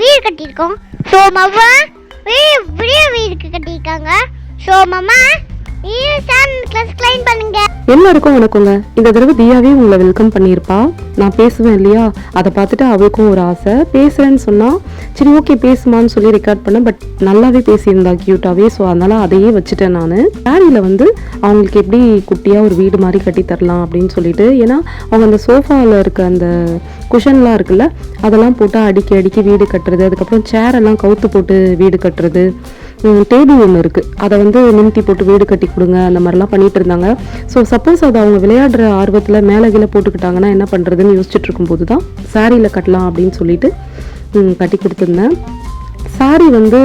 வீடு கட்டியிருக்கோம். ஸோ மாமா வீடு கட்டியிருக்காங்க. ஸோ மாமா கிளாஸ் கிளைம் பண்ணுங்க. எல்லாருக்கும் வணக்கங்க. இந்த தடவை தியாவே உங்களை வெல்கம் பண்ணியிருப்பா. நான் பேசுவேன் இல்லையா, அதை பார்த்துட்டு அவளுக்கும் ஒரு ஆசை. பேசுறேன்னு சொன்னா சரி ஓகே பேசுமான்னு சொல்லி ரெக்கார்ட் பண்ணேன். பட் நல்லாவே பேசியிருந்தா கியூட்டாவே. ஸோ அதனால அதையே வச்சுட்டேன் நான். சாரியில் வந்து அவங்களுக்கு எப்படி குட்டியாக ஒரு வீடு மாதிரி கட்டி தரலாம் அப்படின்னு சொல்லிட்டு, ஏன்னா அவங்க அந்த சோஃபாவில் இருக்க அந்த குஷன்லாம் இருக்குல்ல, அதெல்லாம் போட்டு அடிக்கி வீடு கட்டுறது, அதுக்கப்புறம் சேரெல்லாம் கவுத்து போட்டு வீடு கட்டுறது, டேபிள் ஒன்று இருக்குது அதை வந்து நிமித்தி போட்டு வீடு கட்டி கொடுங்க, அந்த மாதிரிலாம் பண்ணிட்டு இருந்தாங்க. ஸோ சப்போஸ் அதை அவங்க விளையாடுற ஆர்வத்தில் மேலே கீழே போட்டுக்கிட்டாங்கன்னா என்ன பண்ணுறதுன்னு யோசிச்சுட்டு இருக்கும்போது தான் சாரியில் கட்டலாம் அப்படின்னு சொல்லிட்டு கட்டி கொடுத்துருந்தேன். சாரி வந்து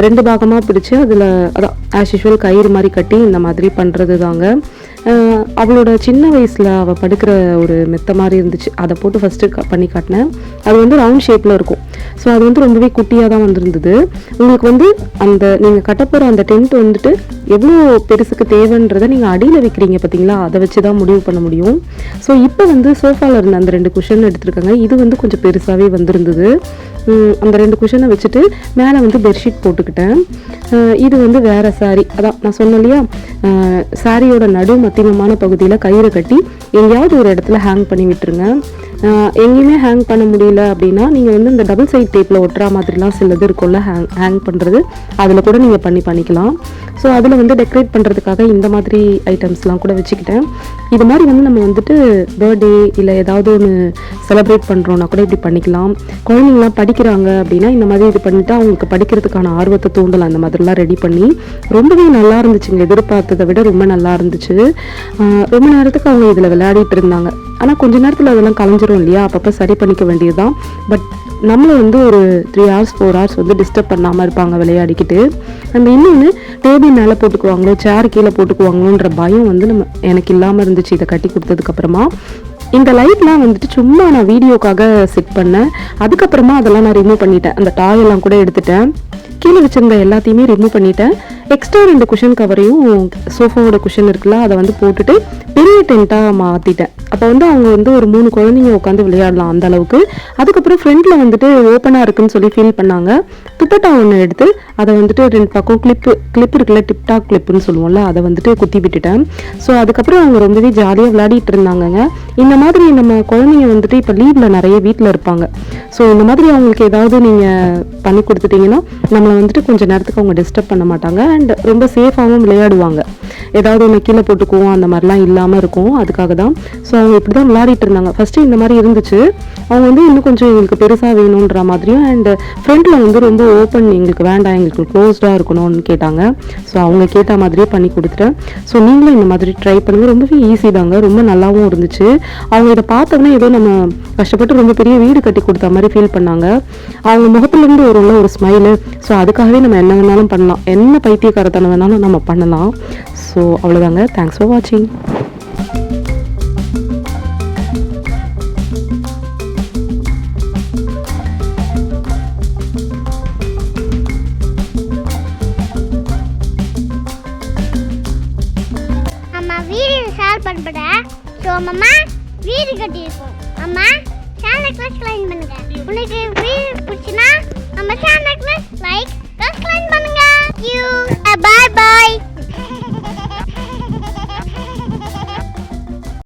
2 பாகமாக பிடிச்சி அதில் அதான் ஆஸ் யூஷுவல் கயிறு மாதிரி கட்டி இந்த மாதிரி பண்ணுறது தாங்க. அவளோட சின்ன வயசில் அவள் படுக்கிற ஒரு மெத்த மாதிரி இருந்துச்சு, அதை போட்டு ஃபஸ்ட்டு பண்ணி காட்டினேன். அது வந்து ரவுண்ட் ஷேப்பில் இருக்கும். ஸோ அது வந்து ரொம்பவே குட்டியாக தான் வந்திருந்தது. உங்களுக்கு வந்து அந்த நீங்கள் கட்டப்போகிற அந்த டென்ட் வந்துட்டு எவ்வளோ பெருசுக்கு தேவைன்றதை நீங்கள் அடியில் வைக்கிறீங்க பார்த்தீங்களா, அதை வச்சு தான் முடிவு பண்ண முடியும். ஸோ இப்போ வந்து சோஃபாவில் இருந்த அந்த 2 குஷன் எடுத்துருக்காங்க. இது வந்து கொஞ்சம் பெருசாகவே வந்திருந்தது. அந்த 2 குஷனை வச்சுட்டு மேலே வந்து பெட்ஷீட் போட்டுக்கிட்டேன். இது வந்து வேறு சாரி, அதான் நான் சொன்னேன் இல்லையா, சாரியோட நடு மத்தியமமான பகுதியில் கயிறு கட்டி எங்கேயாவது ஒரு இடத்துல ஹேங் பண்ணி விட்டுருங்க. எங்கேயுமே ஹேங் பண்ண முடியல அப்படின்னா நீங்கள் வந்து இந்த டபுள் சைட் டேப்பில் ஒட்டுற மாதிரிலாம் சிலது இருக்கும்ல ஹேங் பண்ணுறது, அதில் கூட நீங்கள் பண்ணிக்கலாம். ஸோ அதில் வந்து டெக்கரேட் பண்ணுறதுக்காக இந்த மாதிரி ஐட்டம்ஸ்லாம் கூட வச்சுக்கிட்டேன். இது மாதிரி வந்து நம்ம வந்துட்டு பர்த்டே இல்லை ஏதாவது ஒன்று செலிப்ரேட் பண்ணுறோன்னா கூட இப்படி பண்ணிக்கலாம். குழந்தைங்களாம் படிக்கிறாங்க அப்படின்னா இந்த மாதிரி இது பண்ணிவிட்டு அவங்களுக்கு படிக்கிறதுக்கான ஆர்வத்தை தூண்டலாம். அந்த மாதிரிலாம் ரெடி பண்ணி ரொம்பவே நல்லா இருந்துச்சுங்க. எதிர்பார்த்ததை விட ரொம்ப நல்லா இருந்துச்சு. ரொம்ப நேரத்துக்கு அவங்க இதில் விளையாடிட்டு இருந்தாங்க. ஆனால் கொஞ்ச நேரத்தில் அதெல்லாம் கலைஞ்சிரும் இல்லையா, அப்பப்போ சரி பண்ணிக்க வேண்டியதுதான். பட் நம்மளை வந்து ஒரு 3 hours 4 hours வந்து டிஸ்டர்ப் பண்ணாமல் இருப்பாங்க விளையாடிக்கிட்டு. நம்ம இன்னொன்று டேபிள் மேலே போட்டுக்குவாங்களோ சேர் கீழே போட்டுக்குவாங்களோன்ற பயம் வந்து எனக்கு இல்லாமல் இருந்துச்சு இதை கட்டி கொடுத்ததுக்கப்புறமா. இந்த லைட்லாம் வந்துட்டு சும்மா நான் வீடியோக்காக செட் பண்ணேன். அதுக்கப்புறமா அதெல்லாம் நான் ரிமூவ் பண்ணிட்டேன். அந்த டாயெல்லாம் கூட எடுத்துட்டேன். கீழே வச்சிருந்த எல்லாத்தையுமே ரிமூவ் பண்ணிட்டேன். எக்ஸ்ட்ரா 2 குஷன் கவரையும் சோஃபாவோட குஷன் இருக்குல்ல அதை வந்து போட்டுட்டு பெரிய டென்ட்டாக மாற்றிட்டேன். அப்போ வந்து அவங்க வந்து ஒரு 3 குழந்தைங்க உட்காந்து விளையாடலாம் அந்த அளவுக்கு. அதுக்கப்புறம் ஃப்ரண்ட்டில் வந்துட்டு ஓப்பனாக இருக்குன்னு சொல்லி ஃபீல் பண்ணாங்க. துப்பட்டா ஒன்று எடுத்து அதை வந்துட்டு 2 பக்கம் கிளிப் இருக்குல்ல, டிப்டாக் கிளிப்புன்னு சொல்லுவோம்ல, அதை வந்துட்டு குத்தி விட்டுட்டேன். ஸோ அதுக்கப்புறம் அவங்க ரொம்பவே ஜாலியாக விளையாடிட்டு இருந்தாங்கங்க. இந்த மாதிரி நம்ம குழந்தைங்க வந்துட்டு இப்போ லீவில் நிறைய வீட்டில் இருப்பாங்க. ஸோ இந்த மாதிரி அவங்களுக்கு ஏதாவது நீங்கள் பண்ணி கொடுத்துட்டீங்கன்னா நம்மளை வந்துட்டு கொஞ்சம் நேரத்துக்கு அவங்க டிஸ்டர்ப் பண்ண மாட்டாங்க. அண்ட் ரொம்ப சேஃபாகவும் விளையாடுவாங்க. ஏதாவது ஒன்று கீழே போட்டுக்குவோம் அந்த மாதிரிலாம் இல்லாமல் இருக்கும். அதுக்காக தான். ஸோ அவங்க இப்படி தான் விளையாடிட்டு இருந்தாங்க. ஃபஸ்ட்டு இந்த மாதிரி இருந்துச்சு. அவங்க வந்து இன்னும் கொஞ்சம் எங்களுக்கு பெருசாக வேணுன்ற மாதிரியும் அண்ட் ஃப்ரண்ட்டில் வந்து ரொம்ப ஓப்பன் எங்களுக்கு வேண்டாம், எங்களுக்கு க்ளோஸ்டாக இருக்கணும்னு கேட்டாங்க. ஸோ அவங்க கேட்ட மாதிரியே பண்ணி கொடுத்துட்டேன். ஸோ நீங்களும் இந்த மாதிரி ட்ரை பண்ணுங்கள். ரொம்பவே ஈஸி தாங்க, ரொம்ப நல்லாவும் இருந்துச்சு. அவங்க இதை பார்த்தோன்னா ஏதோ நம்ம கஷ்டப்பட்டு ரொம்ப பெரிய வீடு கட்டி கொடுத்த மாதிரி ஃபீல் பண்ணாங்க. அவங்க முகத்துலேருந்து ஒரு ஸ்மைலு. ஸோ அதுக்காகவே நம்ம என்ன வேணாலும் பண்ணலாம், என்ன பைத்தியக்காரத்தனம் வேணாலும் நம்ம பண்ணலாம். ஸோ அவ்வளோதாங்க. தேங்க்ஸ் ஃபார் வாட்சிங். ஸோ அம்மா வீடு கட்டியிருக்கோம். அம்மா சேனல் சப்ஸ்கிரைப் பண்ணுங்க. உங்களுக்கு வீடியோ பிடிச்சினா நம்ம சேனலுக்கு லைக் சப்ஸ்கிரைப் பண்ணுங்க. பாய் பாய்.